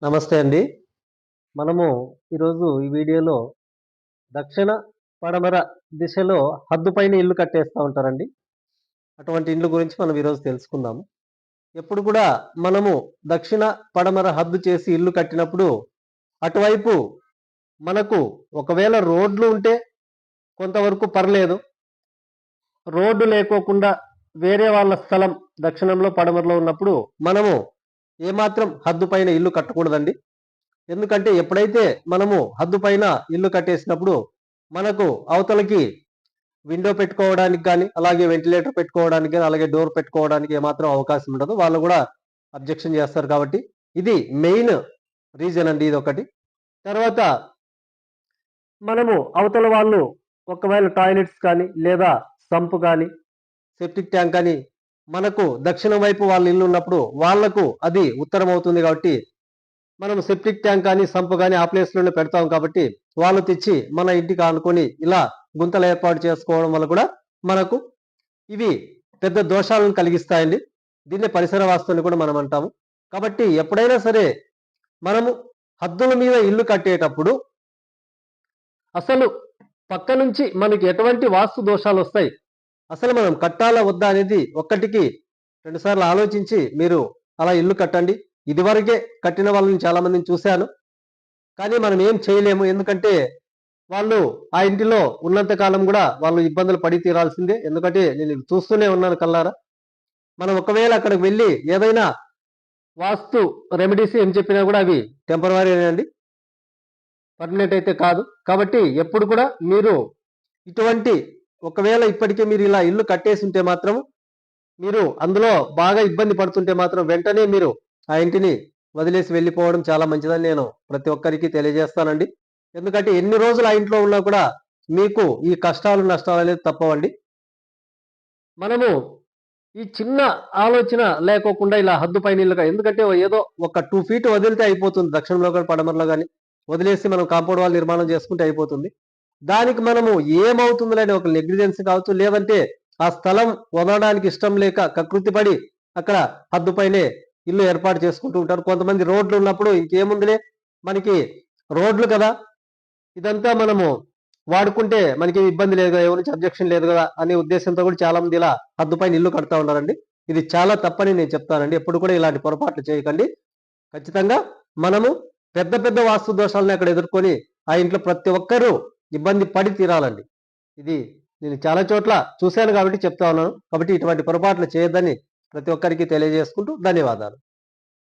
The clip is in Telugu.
నమస్తే అండి. మనము ఈరోజు ఈ వీడియోలో దక్షిణ, పడమర దిశలో హద్దుపైన ఇల్లు కట్టేస్తా ఉంటారండి. అటువంటి ఇండ్ల గురించి మనం ఈరోజు తెలుసుకుందాము. ఎప్పుడు కూడా మనము దక్షిణ, పడమర హద్దు చేసి ఇల్లు కట్టినప్పుడు అటువైపు మనకు ఒకవేళ రోడ్లు ఉంటే కొంతవరకు పర్లేదు. రోడ్డు లేకోకుండా వేరే వాళ్ళ స్థలం దక్షిణంలో, పడమరలో ఉన్నప్పుడు మనము ఏమాత్రం హద్దుపైన ఇల్లు కట్టకూడదండి. ఎందుకంటే ఎప్పుడైతే మనము హద్దు పైన ఇల్లు కట్టేసినప్పుడు మనకు అవతలకి విండో పెట్టుకోవడానికి కానీ, అలాగే వెంటిలేటర్ పెట్టుకోవడానికి కానీ, అలాగే డోర్ పెట్టుకోవడానికి ఏమాత్రం అవకాశం ఉండదు. వాళ్ళు కూడా అబ్జెక్షన్ చేస్తారు కాబట్టి ఇది మెయిన్ రీజన్ అండి ఇదొకటి. తర్వాత మనము అవతల వాళ్ళు ఒకవేళ టాయిలెట్స్ కానీ, లేదా సంప్ కానీ, సెప్టిక్ ట్యాంక్ కానీ మనకు దక్షిణం వైపు వాళ్ళ ఇల్లు ఉన్నప్పుడు వాళ్లకు అది ఉత్తరం అవుతుంది కాబట్టి మనం సెప్టిక్ ట్యాంక్ కానీ సంప్ కానీ ఆ ప్లేస్లోనే పెడతాం కాబట్టి వాళ్ళు తెచ్చి మన ఇంటికి ఆనుకొని ఇలా గుంతలు ఏర్పాటు చేసుకోవడం వల్ల కూడా మనకు ఇవి పెద్ద దోషాలను కలిగిస్తాయండి. దీన్నే పరిసర వాస్తుని కూడా మనం అంటాము. కాబట్టి ఎప్పుడైనా సరే మనము హద్దుల మీద ఇల్లు కట్టేటప్పుడు అసలు పక్క నుంచి మనకి ఎటువంటి వాస్తు దోషాలు వస్తాయి, అసలు మనం కట్టాలా వద్దా అనేది ఒక్కటికి 2 సార్లు ఆలోచించి మీరు అలా ఇల్లు కట్టండి. ఇదివరకే కట్టిన వాళ్ళని చాలా మందిని చూశాను. కానీ మనం ఏం చేయలేము. ఎందుకంటే వాళ్ళు ఆ ఇంటిలో ఉన్నంత కాలం కూడా వాళ్ళు ఇబ్బందులు పడి తీరాల్సిందే. ఎందుకంటే నేను చూస్తూనే ఉన్నాను కల్లారా. మనం ఒకవేళ అక్కడికి వెళ్ళి ఏదైనా వాస్తు రెమెడీస్ ఏం చెప్పినా కూడా అవి టెంపరవరీనే అండి, పర్మనెంట్ అయితే కాదు. కాబట్టి ఎప్పుడు కూడా మీరు ఇటువంటి ఒకవేళ ఇప్పటికే మీరు ఇలా ఇల్లు కట్టేసి ఉంటే మాత్రం మీరు అందులో బాగా ఇబ్బంది పడుతుంటే మాత్రం వెంటనే మీరు ఆ ఇంటిని వదిలేసి వెళ్ళిపోవడం చాలా మంచిదని నేను ప్రతి ఒక్కరికి తెలియజేస్తానండి. ఎందుకంటే ఎన్ని రోజులు ఆ ఇంట్లో ఉన్నా కూడా మీకు ఈ కష్టాలు నష్టాలు అనేది తప్పవండి. మనము ఈ చిన్న ఆలోచన లేకోకుండా ఇలా హద్దు పైన ఇల్లుగా, ఎందుకంటే ఏదో ఒక 2 ఫీట్ వదిలితే అయిపోతుంది. దక్షిణంలో కానీ పడమరలో కానీ వదిలేసి మనం కాంపౌండ్ వాల్ నిర్మాణం చేసుకుంటే అయిపోతుంది. దానికి మనము ఏమవుతుందిలేని ఒక నెగ్లిజెన్స్ కావచ్చు, లేదంటే ఆ స్థలం వదలడానికి ఇష్టం లేక కకృతిపడి అక్కడ హద్దుపైనే ఇల్లు ఏర్పాటు చేసుకుంటూ ఉంటారు. కొంతమంది రోడ్లు ఉన్నప్పుడు ఇంకేముందిలే మనకి రోడ్లు కదా, ఇదంతా మనము వాడుకుంటే మనకి ఇబ్బంది లేదు కదా, ఎవరి నుంచి అబ్జెక్షన్ లేదు కదా అనే ఉద్దేశంతో కూడా చాలా మంది ఇలా హద్దుపైన ఇల్లు కడతా ఉన్నారండి. ఇది చాలా తప్పని నేను చెప్తానండి. ఎప్పుడు కూడా ఇలాంటి పొరపాట్లు చేయకండి. ఖచ్చితంగా మనము పెద్ద పెద్ద వాస్తు దోషాలను అక్కడ ఎదుర్కొని ఆ ఇంట్లో ప్రతి ఒక్కరూ ఇబ్బంది పడి తీరాలండి. ఇది నేను చాలా చోట్ల చూశాను కాబట్టి చెప్తా ఉన్నాను. కాబట్టి ఇటువంటి పొరపాట్లు చేయొద్దని ప్రతి ఒక్కరికి తెలియజేసుకుంటూ ధన్యవాదాలు.